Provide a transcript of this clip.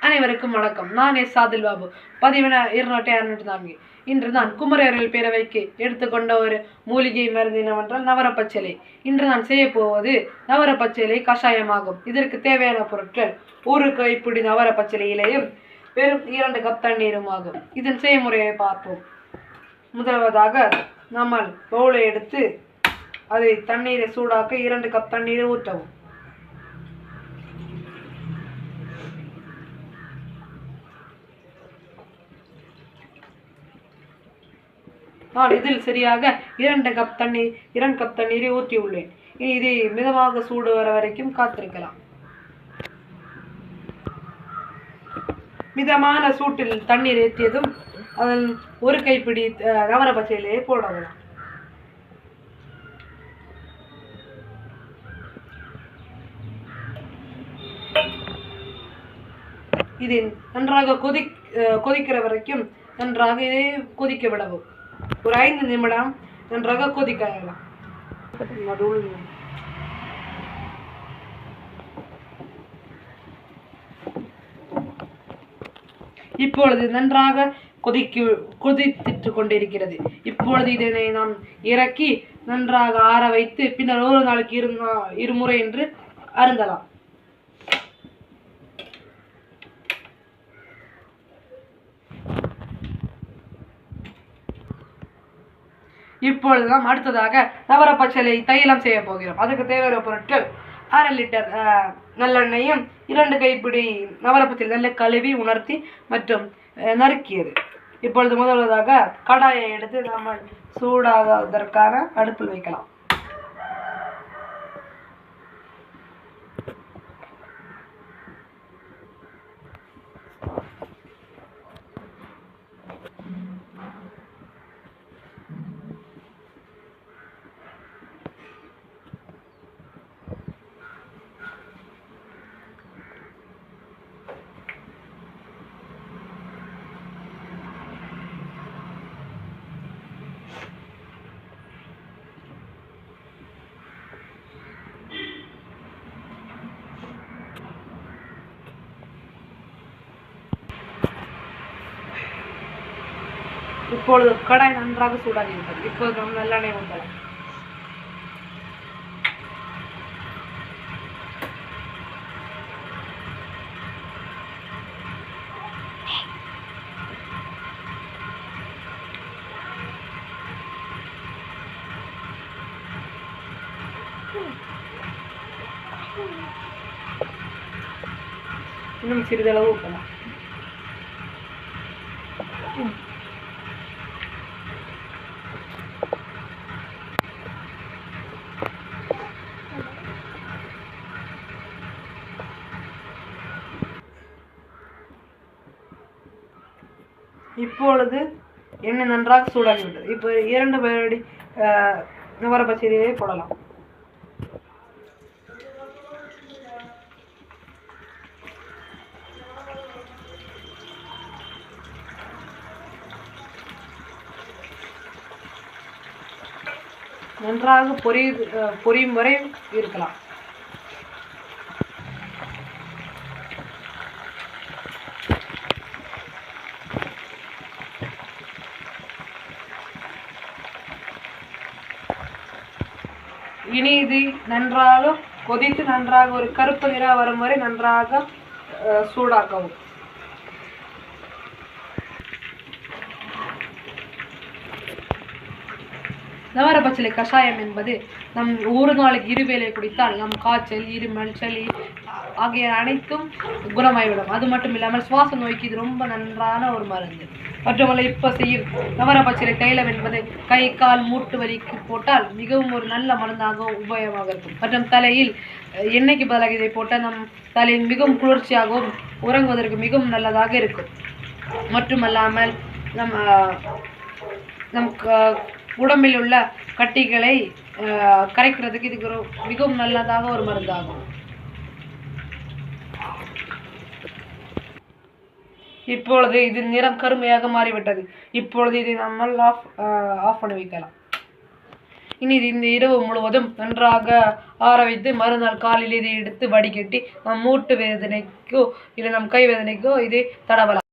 அனைவருக்கும் வணக்கம். நான் சாதில் பாபு. பதிவு 264. இன்று நான் குமரர்கள் பேரவைக்கு எடுத்துக்கொண்ட ஒரு மூலிகை மருந்து என்னவென்றால் நவரப்பச்சிலை. இன்று நான் செய்ய போவது நவரப்பச்சிலை கஷாயமாகும். இதற்கு தேவையான பொருட்கள் 1 கைப்பிடி நவரப்பச்சிலை இலையும் வெறும் 2 கப் தண்ணீரும் ஆகும். இதன் செய்முறையை பார்ப்போம். முதலாவதாக நம்ம பவுலை எடுத்து அதை தண்ணீரை சூடாக்க 2 கப் தண்ணீரை ஊற்றவும். நான் இதில் சரியாக 2 கப் தண்ணீரை ஊற்றியுள்ளேன். இனி இதை மிதமாக சூடு வர வரைக்கும் காத்திருக்கலாம். மிதமான சூட்டில் தண்ணீர் ஏற்றியதும் அதில் 1 கைப்பிடி நவரப்பச்சிலையை போடலாம். இது நன்றாக கொதிக்கிற வரைக்கும் நன்றாக இதை கொதிக்க விடவும். ஒரு 5 நிமிடம் நன்றாக கொதிக்கலாம். இப்பொழுது நன்றாக கொதித்து கொண்டிருக்கிறது. இப்பொழுது இதனை நாம் இறக்கி நன்றாக ஆற வைத்து பின்னர் ஒரு நாளைக்கு இருமுறை என்று அருந்தலாம். இப்பொழுது நாம் அடுத்ததாக நவரப்பச்சிலை தைலம் செய்ய போகிறோம். அதுக்கு தேவையான பொருட்கள் 1/2 லிட்டர் நல்லெண்ணெயும் 2 கைப்பிடி நவரப்பச்சிலை நல்ல கழுவி உணர்த்தி மற்றும் நறுக்கியது. இப்பொழுது முதலாவதாக கடாயை எடுத்து நாம் சூடாவதற்கான அடுப்பில் வைக்கலாம். இப்பொழுது கடாய் நன்றாக சூடாகிவிட்டது. இப்போது நாம் நல்லெண்ணெய் ஊற்றலாம். இன்னும் சிறிதளவு ஊற்றலாம். இப்பொழுது எண்ணெய் நன்றாக சூடாகிவிட்டது. இப்போ 2 பேரடி நவரப்பச்சிலையை போடலாம். நன்றாக பொரியும் வரை இருக்கலாம். இனி இது நன்றாக கொதித்து நன்றாக ஒரு கருப்பு நிறம் வரும் வரை நன்றாக சூடாக்கவும். நவரப்பச்சிலை கஷாயம் என்பது நம் ஒரு நாளைக்கு 2 வேளை குடித்தால் நம் காய்ச்சல், இருமல், சளி ஆகிய அனைத்தும் குணமாகிவிடும். அது மட்டும் இல்லாமல் சுவாச நோய்க்கு இது ரொம்ப நன்றான ஒரு மருந்து. மற்றவங்களை இப்போ செய்யும் நவரப்பச்சிலை தைலம் என்பது கை கால் மூட்டு வலிக்கு போட்டால் மிகவும் ஒரு நல்ல மருந்தாக உபயோகமாக இருக்கும். மற்றும் தலையில் எண்ணெய்க்கு பதிலாக இதை போட்டால் நம் தலை மிகவும் குளிர்ச்சியாகவும் உறங்குவதற்கு மிகவும் நல்லதாக இருக்கும். மட்டுமல்லாமல் நம் உடம்பில் உள்ள கட்டிகளை கரைக்கிறதுக்கு இது மிகவும் நல்லதாக ஒரு மருந்தாகும். இப்பொழுது இது நிறம் கருமையாக மாறிவிட்டது. இப்பொழுது இதை நம்ம ஆஃப் பண்ணி வைக்கலாம். இனி இது இந்த இரவு முழுவதும் நன்றாக ஆற வைத்து மறுநாள் காலையில் இதை எடுத்து வடிகட்டி நம் மூட்டு வேதனைக்கோ இல்லை நம் கை வேதனைக்கோ இதை தடவலாம்.